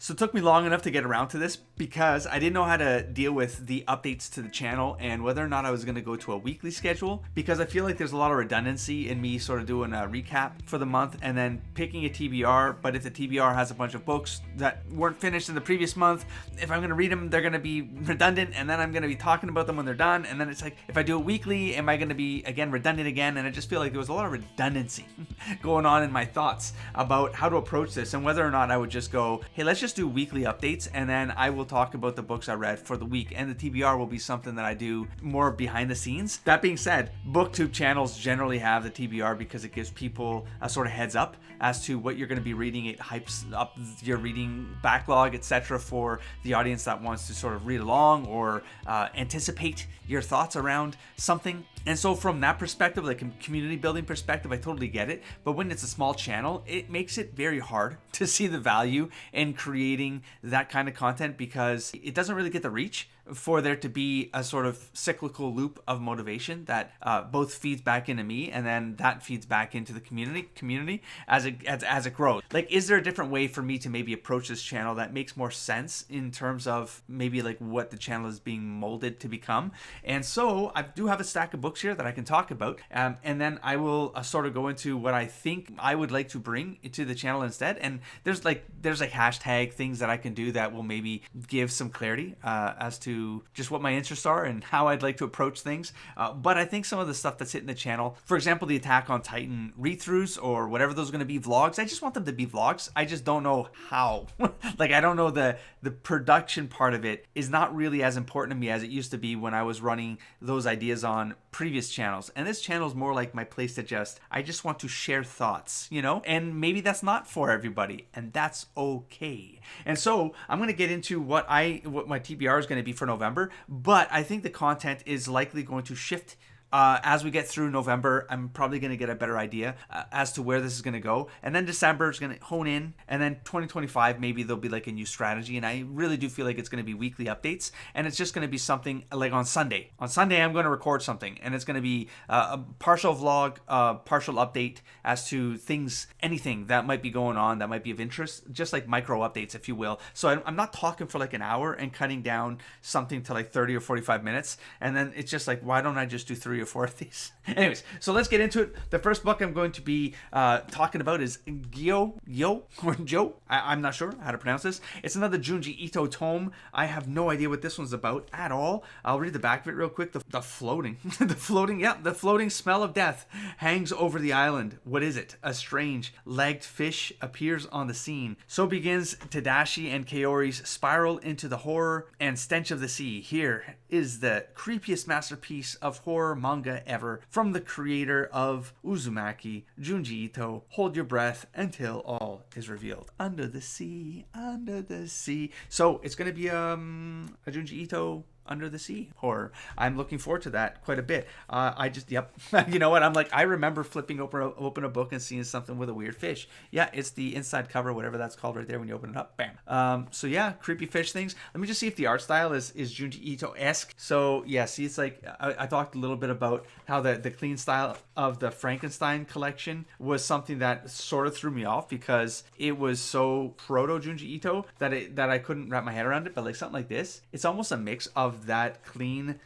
So it took me long enough to get around to this because I didn't know how to deal with the updates to the channel and whether or not I was going to go to a weekly schedule, because I feel like there's a lot of redundancy in me sort of doing a recap for the month and then picking a TBR. But if the TBR has a bunch of books that weren't finished in the previous month, if I'm going to read them, they're going to be redundant, and then I'm going to be talking about them when they're done. And then it's like, if I do it weekly, am I going to be again redundant again? And I just feel like there was a lot of redundancy going on in my thoughts about how to approach this and whether or not I would just go, hey, let's just do weekly updates, and then I will talk about the books I read for the week, and the TBR will be something that I do more behind the scenes. That being said, booktube channels generally have the TBR because it gives people a sort of heads up as to what you're going to be reading. It hypes up your reading backlog, etc., for the audience that wants to sort of read along or anticipate your thoughts around something. And so from that perspective, like a community building perspective, I totally get it. But when it's a small channel, it makes it very hard to see the value in creating that kind of content because it doesn't really get the reach for there to be a sort of cyclical loop of motivation that both feeds back into me and then that feeds back into the community as it grows. Like, is there a different way for me to maybe approach this channel that makes more sense in terms of maybe like what the channel is being molded to become? And so I do have a stack of books here that I can talk about, and then I will sort of go into what I think I would like to bring to the channel instead. And there's like hashtag things that I can do that will maybe give some clarity as to just what my interests are and how I'd like to approach things. But I think some of the stuff that's hitting the channel, for example, the Attack on Titan read-throughs or whatever those are going to be, vlogs, I just want them to be vlogs. I just don't know how. Like, I don't know, the production part of it is not really as important to me as it used to be when I was running those ideas on previous channels. And this channel is more like my place to I just want to share thoughts, you know? And maybe that's not for everybody, and that's okay. And so I'm going to get into what my TBR is going to be for November, but I think the content is likely going to shift as we get through November. I'm probably going to get a better idea as to where this is going to go. And then December is going to hone in. And then 2025, maybe there'll be like a new strategy. And I really do feel like it's going to be weekly updates. And it's just going to be something like on Sunday. On Sunday, I'm going to record something. And it's going to be a partial vlog, partial update as to things, anything that might be going on that might be of interest. Just like micro updates, if you will. So I'm not talking for like an hour and cutting down something to like 30 or 45 minutes. And then it's just like, why don't I just do 3 or 4 of these? Anyways, so let's get into it. The first book I'm going to be talking about is Joe. I'm not sure how to pronounce this. It's another Junji Ito tome. I have no idea what this one's about at all. I'll read the back of it real quick. The floating, the floating smell of death hangs over the island. What is it? A strange legged fish appears on the scene. So begins Tadashi and Kaori's spiral into the horror and stench of the sea. Here is the creepiest masterpiece of horror manga ever from the creator of Uzumaki, Junji Ito. Hold your breath until all is revealed. Under the sea, under the sea. So it's going to be a Junji Ito Under the Sea horror. I'm looking forward to that quite a bit. You know what? I'm like, I remember flipping open a book and seeing something with a weird fish. Yeah, it's the inside cover, whatever that's called right there when you open it up. Bam. So yeah, creepy fish things. Let me just see if the art style is Junji Ito-esque. So yeah, see, it's like, I talked a little bit about how the clean style of the Frankenstein collection was something that sort of threw me off because it was so proto Junji Ito that I couldn't wrap my head around it. But like something like this, it's almost a mix of that clean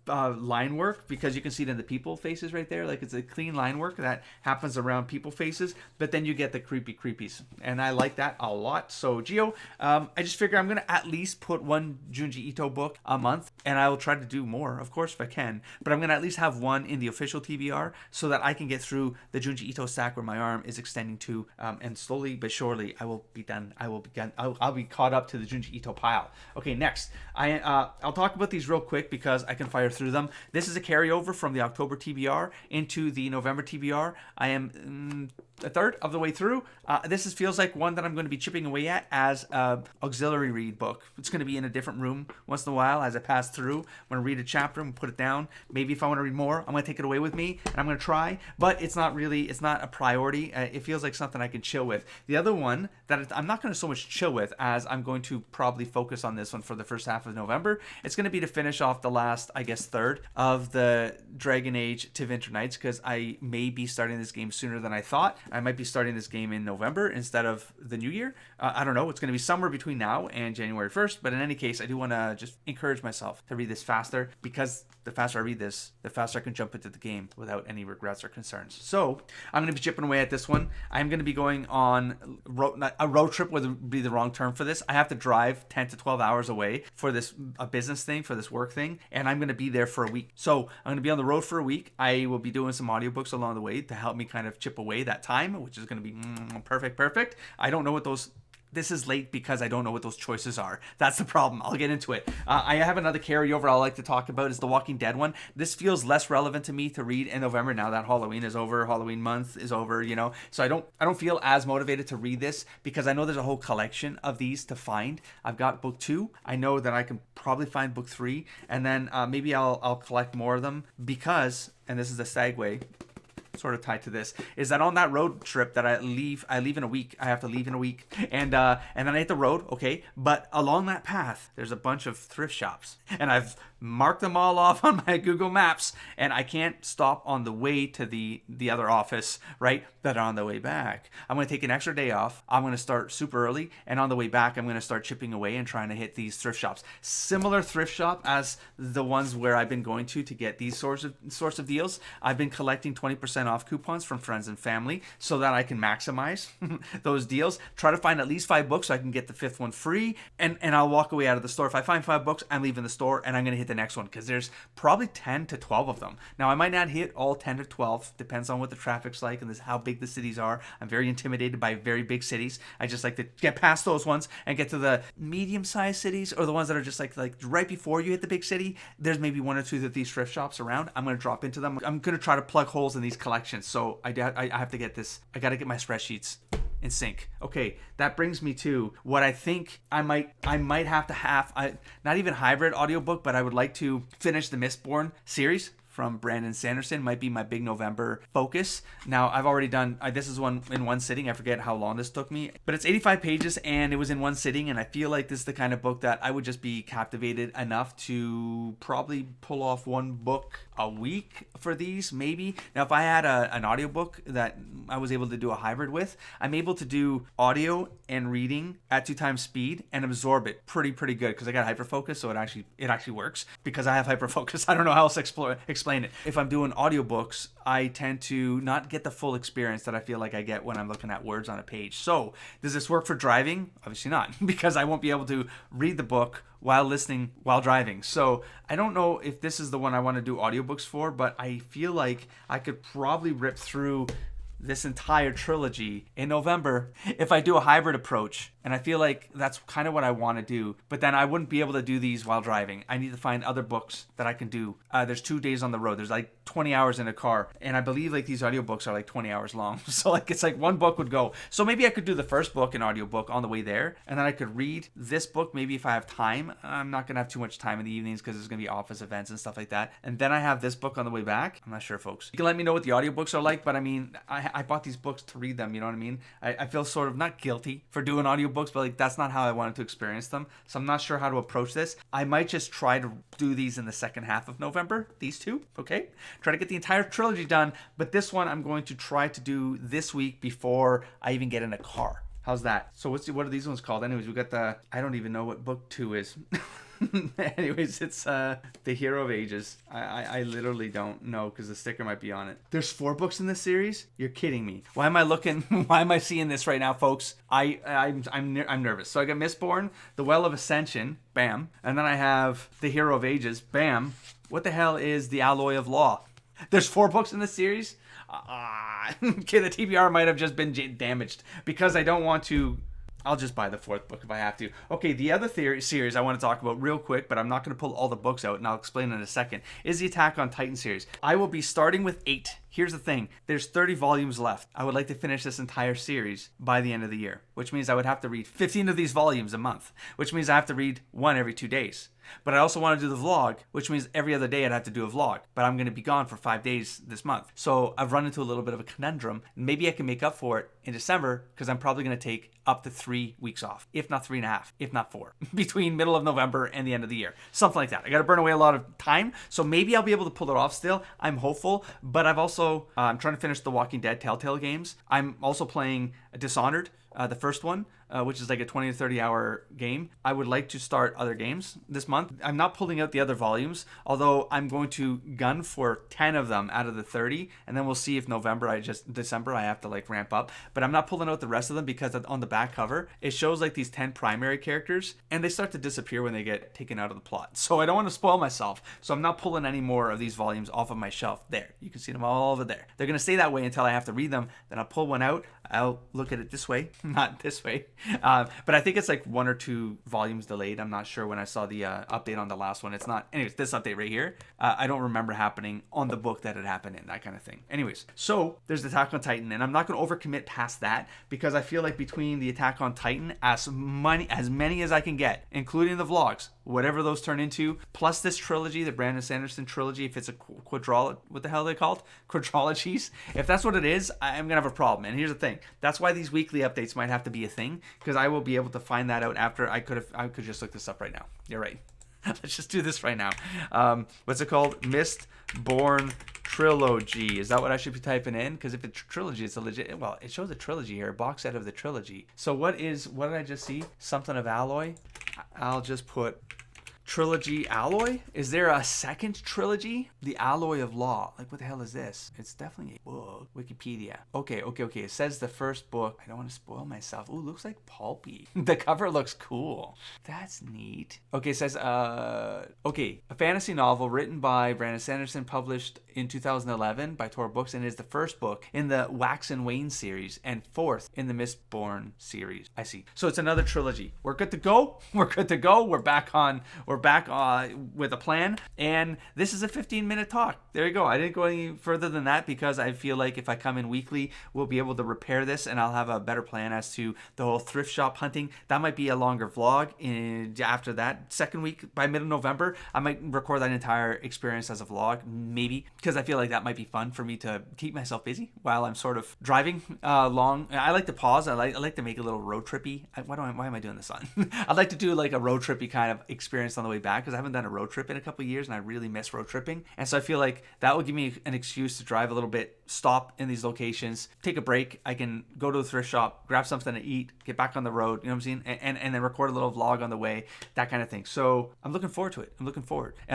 line work, because you can see it in the people faces right there. Like, it's a clean line work that happens around people faces, but then you get the creepies, and I like that a lot. So Gio, I just figure I'm gonna at least put one Junji Ito book a month, and I will try to do more, of course, if I can, but I'm gonna at least have one in the official TBR so that I can get through the Junji Ito stack where my arm is extending to, and slowly but surely I will be done. I'll be caught up to the Junji Ito pile. Okay, next I'll talk about these real quick because I can fire through them. This is a carryover from the October TBR into the November TBR. I am a third of the way through. This feels like one that I'm going to be chipping away at as a auxiliary read book. It's going to be in a different room once in a while as I pass through. I'm going to read a chapter and put it down. Maybe if I want to read more, I'm going to take it away with me and I'm going to try, but it's not a priority. It feels like something I can chill with. The other one that I'm not going to so much chill with, as I'm going to probably focus on this one for the first half of November. It's going to be to finish off the last, I guess, third of the Dragon Age to Winter Nights, because I may be starting this game sooner than I thought. I might be starting this game in November instead of the new year. I don't know. It's going to be somewhere between now and January 1st. But in any case, I do want to just encourage myself to read this faster, because the faster I read this, the faster I can jump into the game without any regrets or concerns. So I'm going to be chipping away at this one. I'm going to be going on a road trip, would be the wrong term for this. I have to drive 10 to 12 hours away for a business thing, for this work thing, and I'm going to be there for a week. So I'm going to be on the road for a week. I will be doing some audiobooks along the way to help me kind of chip away that time, which is going to be perfect. I don't know what those... This is late because I don't know what those choices are. That's the problem. I'll get into it. I have another carryover I like to talk about, is the Walking Dead one. This feels less relevant to me to read in November now that Halloween is over. Halloween month is over, So I don't feel as motivated to read this, because I know there's a whole collection of these to find. I've got book 2. I know that I can probably find book 3, and then maybe I'll collect more of them, because, and this is the segue sort of tied to this, is that on that road trip that I leave in a week. I have to leave in a week, and then I hit the road, okay? But along that path, there's a bunch of thrift shops, and I've marked them all off on my Google Maps, and I can't stop on the way to the other office, right? But on the way back, I'm going to take an extra day off. I'm going to start super early, and on the way back, I'm going to start chipping away and trying to hit these thrift shops. Similar thrift shop as the ones where I've been going to get these sorts of deals. I've been collecting 20% off coupons from friends and family so that I can maximize those deals. Try to find at least 5 books so I can get the 5th one free, and I'll walk away out of the store. If I find 5 books, I'm leaving the store, and I'm going to hit the next one, because there's probably 10 to 12 of them. Now, I might not hit all 10 to 12, depends on what the traffic's like and how big the cities are. I'm very intimidated by very big cities. I just like to get past those ones and get to the medium-sized cities, or the ones that are just like right before you hit the big city. There's maybe 1 or 2 of these thrift shops around. I'm going to drop into them. I'm going to try to plug holes in these collections. So I have to get this. I got to get my spreadsheets in sync. Okay, that brings me to what I think I might have to have. Not even hybrid audiobook, but I would like to finish the Mistborn series from Brandon Sanderson. Might be my big November focus. Now, I've already done, this is one in one sitting. I forget how long this took me, but it's 85 pages and it was in one sitting. And I feel like this is the kind of book that I would just be captivated enough to probably pull off 1 book a week for these, maybe. Now, if I had an audiobook that I was able to do a hybrid with, I'm able to do audio and reading at 2 times speed and absorb it pretty good, because I got hyperfocus, so it actually works because I have hyperfocus. I don't know how else to explain it. If I'm doing audiobooks, I tend to not get the full experience that I feel like I get when I'm looking at words on a page. So, does this work for driving? Obviously not, because I won't be able to read the book while listening while driving. So I don't know if this is the one I want to do audiobooks for, but I feel like I could probably rip through this entire trilogy in November if I do a hybrid approach. And I feel like that's kind of what I want to do. But then I wouldn't be able to do these while driving. I need to find other books that I can do. There's 2 days on the road. There's like 20 hours in a car. And I believe like these audiobooks are like 20 hours long. So like it's like 1 book would go. So maybe I could do the first book in audiobook on the way there. And then I could read this book maybe if I have time. I'm not going to have too much time in the evenings because there's going to be office events and stuff like that. And then I have this book on the way back. I'm not sure, folks. You can let me know what the audiobooks are like. But I mean, I bought these books to read them. You know what I mean? I feel sort of not guilty for doing audiobooks, but like that's not how I wanted to experience them. So I'm not sure how to approach this. I might just try to do these in the second half of November. These 2, okay? Try to get the entire trilogy done. But this one I'm going to try to do this week before I even get in a car. How's that? So what are these ones called? Anyways, we got I don't even know what book 2 is. Anyways, it's The Hero of Ages. I literally don't know because the sticker might be on it. There's 4 books in this series? You're kidding me. Why am I seeing this right now, folks? I'm nervous. So I got Mistborn, The Well of Ascension, bam. And then I have The Hero of Ages, bam. What the hell is The Alloy of Law? There's 4 books in this series? Okay, the TBR might have just been damaged because I don't want to. I'll just buy the 4th book if I have to. Okay, the other series I want to talk about real quick, but I'm not going to pull all the books out, and I'll explain in a second, is the Attack on Titan series. I will be starting with 8. Here's the thing. There's 30 volumes left. I would like to finish this entire series by the end of the year, which means I would have to read 15 of these volumes a month, which means I have to read 1 every 2 days. But I also want to do the vlog, which means every other day I'd have to do a vlog. But I'm going to be gone for 5 days this month. So I've run into a little bit of a conundrum. Maybe I can make up for it in December because I'm probably going to take up to 3 weeks off, if not 3.5, if not 4, between middle of November and the end of the year. Something like that. I got to burn away a lot of time. So maybe I'll be able to pull it off still. I'm hopeful. But I've also I'm trying to finish the Walking Dead Telltale games. I'm also playing Dishonored, the first one, which is like a 20 to 30 hour game. I would like to start other games this month. I'm not pulling out the other volumes, although I'm going to gun for 10 of them out of the 30, and then we'll see if December I have to like ramp up. But I'm not pulling out the rest of them because on the back cover it shows like these 10 primary characters, and they start to disappear when they get taken out of the plot. So I don't want to spoil myself. So I'm not pulling any more of these volumes off of my shelf. There, you can see them all over there. They're gonna stay that way until I have to read them. Then I'll pull one out. I'll look at it this way, not this way. But I think it's like 1 or 2 volumes delayed. I'm not sure when I saw the update on the last one. It's not. Anyways, this update right here, I don't remember happening on the book that it happened in, that kind of thing. Anyways, so there's Attack on Titan, and I'm not going to overcommit past that because I feel like between the Attack on Titan, as many as I can get, including the vlogs, whatever those turn into, plus this trilogy, the Brandon Sanderson trilogy, if it's a quadrology, what the hell are they called? Quadrologies. If that's what it is, I'm going to have a problem. And here's the thing. That's why these weekly updates might have to be a thing, because I will be able to find that out after. I could just look this up right now. You're right. Let's just do this right now. What's it called? Mistborn Trilogy. Is that what I should be typing in? Because if it's trilogy, it's a legit. Well, it shows a trilogy here, a box set of the trilogy. So what did I just see? Something of alloy. I'll just put trilogy alloy. Is there a second trilogy? The Alloy of Law. Like, what the hell is this? It's definitely a book. Wikipedia. Okay. It says the first book. I don't want to spoil myself. Ooh, looks like pulpy. The cover looks cool. That's neat. Okay, it says a fantasy novel written by Brandon Sanderson, published in 2011 by Tor Books, and is the first book in the Wax and Wayne series and fourth in the Mistborn series. I see. So it's another trilogy. We're good to go. We're back with a plan, and this is a 15-minute talk. There you go. I didn't go any further than that because I feel like if I come in weekly, we'll be able to repair this, and I'll have a better plan as to the whole thrift shop hunting. That might be a longer vlog. And after that, second week, by mid of November, I might record that entire experience as a vlog, maybe, because I feel like that might be fun for me to keep myself busy while I'm sort of driving long. I like to pause. I like to make a little road trippy. Why am I doing this on? I'd like to do like a road trippy kind of experience on the way back, because I haven't done a road trip in a couple of years, and I really miss road tripping. And so I feel like that will give me an excuse to drive a little bit, stop in these locations, take a break. I can go to the thrift shop, grab something to eat, get back on the road, you know what I'm saying? And then record a little vlog on the way, that kind of thing. So I'm looking forward to it.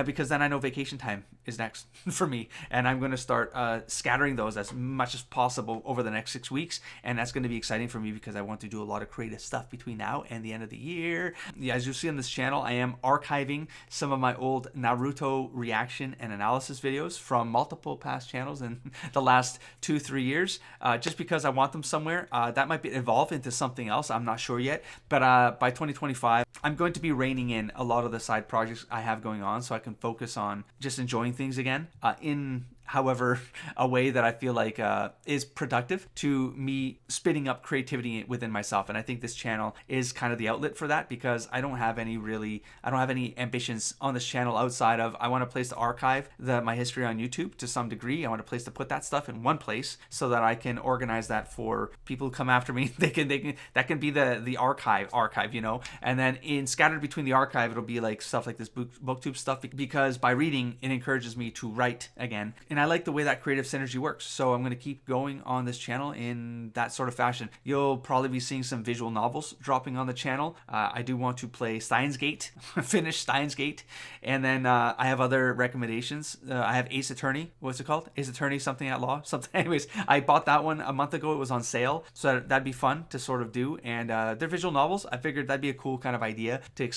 Because then I know vacation time is next for me, and I'm going to start scattering those as much as possible over the next 6 weeks. And that's going to be exciting for me because I want to do a lot of creative stuff between now and the end of the year. Yeah, as you'll see on this channel, I am archiving some of my old Naruto reaction and analysis videos from multiple past channels in the last 2-3 years, just because I want them somewhere. That might evolve into something else. I'm not sure yet, but by 2025, I'm going to be reining in a lot of the side projects I have going on so I can focus on just enjoying things again in however a way that I feel like is productive to me spitting up creativity within myself. And I think this channel is kind of the outlet for that, because I don't have any ambitions on this channel outside of I want a place to archive my history on YouTube to some degree. I want a place to put that stuff in one place so that I can organize that for people who come after me. That can be the archive, you know. And then scattered between the archive, it'll be like stuff like this booktube stuff, because by reading it encourages me to write again. And I like the way that creative synergy works. So I'm going to keep going on this channel in that sort of fashion. You'll probably be seeing some visual novels dropping on the channel. I do want to play Steins Gate, finish Steins Gate. And then I have other recommendations. I have Ace Attorney. What's it called? Ace Attorney, something at law. Something. Anyways, I bought that one a month ago. It was on sale. So that'd be fun to sort of do. And they're visual novels. I figured that'd be a cool kind of idea to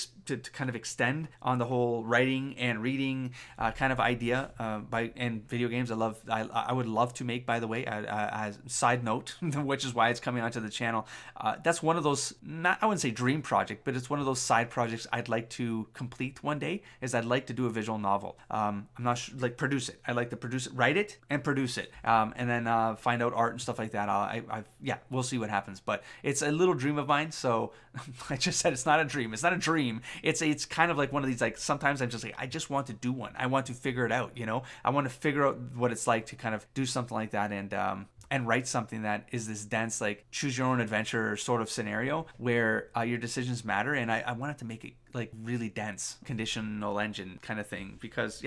kind of extend on the whole writing and reading kind of idea and video games. I would love to make, by the way, as a side note, which is why it's coming onto the channel. That's one of those, I wouldn't say dream project, but it's one of those side projects I'd like to complete one day. Is I'd like to do a visual novel. I'm not sure, like produce it. I like to produce it, write it, and produce it, and then find out art and stuff like that. Yeah, we'll see what happens. But it's a little dream of mine. So I just said it's not a dream. It's not a dream. It's kind of like one of these, like, sometimes I'm just like, I just want to do one. I want to figure it out. You know, I want to figure out what it's like to kind of do something like that. And and write something that is this dense, like choose your own adventure sort of scenario where your decisions matter. And I wanted to make it like really dense conditional engine kind of thing, because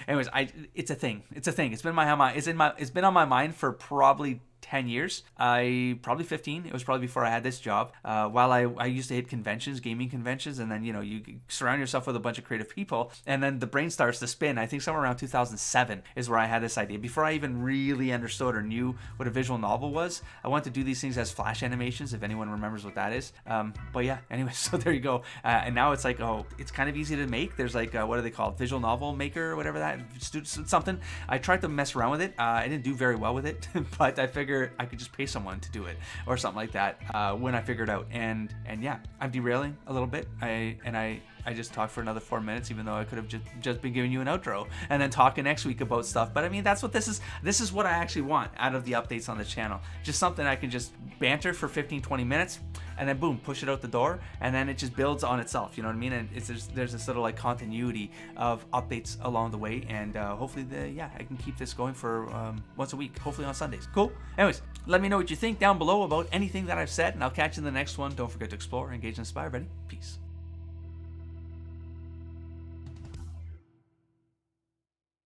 anyways, it's a thing. It's been it's been on my mind for probably 10 years. Probably 15. It was probably before I had this job. While I used to hit conventions, gaming conventions, and then, you surround yourself with a bunch of creative people, and then the brain starts to spin. I think somewhere around 2007 is where I had this idea. Before I even really understood or knew what a visual novel was, I wanted to do these things as flash animations, if anyone remembers what that is. But yeah, anyway, so there you go. And now it's like, it's kind of easy to make. There's like, what are they called? Visual novel maker or whatever something. I tried to mess around with it. I didn't do very well with it, but I figured I could just pay someone to do it or something like that when I figured out. And yeah, I'm derailing a little bit. I just talked for another 4 minutes, even though I could have just been giving you an outro and then talking next week about stuff. But I mean, that's what this is. This is what I actually want out of the updates on the channel. Just something I can just banter for 15-20 minutes and then boom, push it out the door, and then it just builds on itself. You know what I mean? And there's this little like continuity of updates along the way, and hopefully I can keep this going for once a week, hopefully on Sundays. Cool. Anyways, let me know what you think down below about anything that I've said, and I'll catch you in the next one. Don't forget to explore, engage, and inspire, buddy. Peace.